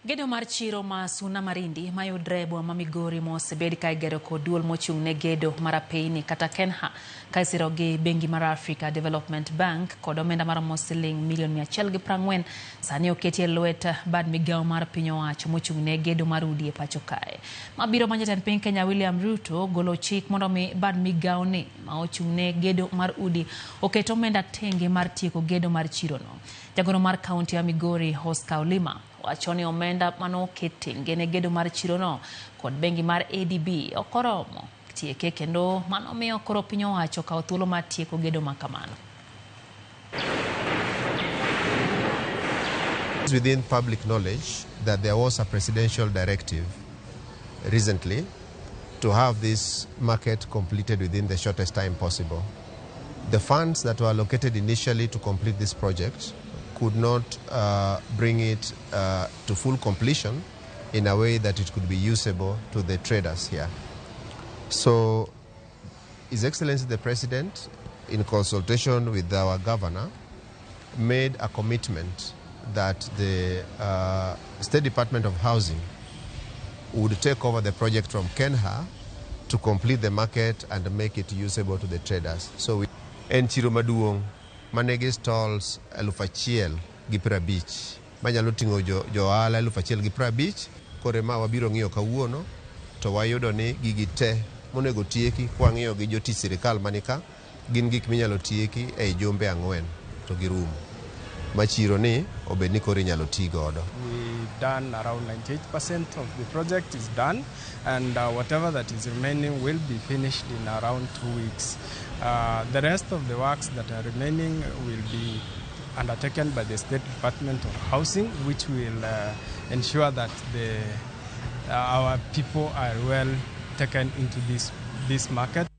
Gedo mar chiro ma Suna-Marindi mayudre ma Migori mosebedi ka igero kod duol mochung' ne gedo mar apeyni kata Kenha ka isiro gi bengi mar Africa Development Bank kod omenda mar siling milion 140 sani oketi e lwet bad migao mar piny owacho mochung' ne gedo mar udi e pacho kae. Mabiro ma jatend piny Kenya William Ruto golo chik mondo mi bad migao ni ma ochung' ne gedo mar udi oket omenda tenge mar tieko gedo mar chiro no. Jagoro mar kaunti ya Migori Oscar Lima wachoni omenda mano okete ngene gedo mar chiro no kod bengi mar ADB okoromo tieke kendo mano miyo koro piny owacho kawo thuolo mar tieko gedo makamano. It's within public knowledge that there was a presidential directive recently to have this market completed within the shortest time possible. The funds that were allocated initially to complete this project could not bring it to full completion in a way that it could be usable to the traders here. So, His Excellency the President, in consultation with our governor, made a commitment that the State Department of Housing would take over the project from Kenha to complete the market and make it usable to the traders. So we chiro maduong manegi stalls 1,150 manyalo tingo jo ohala 1,150 kore ma wabiro ng'iyo kawuono to wayudo ni gigi te monego tieki kwang'iyo gi jotich sirkal manika gin gik minyalo tieki e jombe 4 to girum machiro ni obedni kore inyalo tii godo. We've done around 98% of the project is done, and whatever that is remaining will be finished in around 2 weeks. The rest of the works that are remaining will be undertaken by the State Department of Housing, which will ensure that our people are well taken into this market.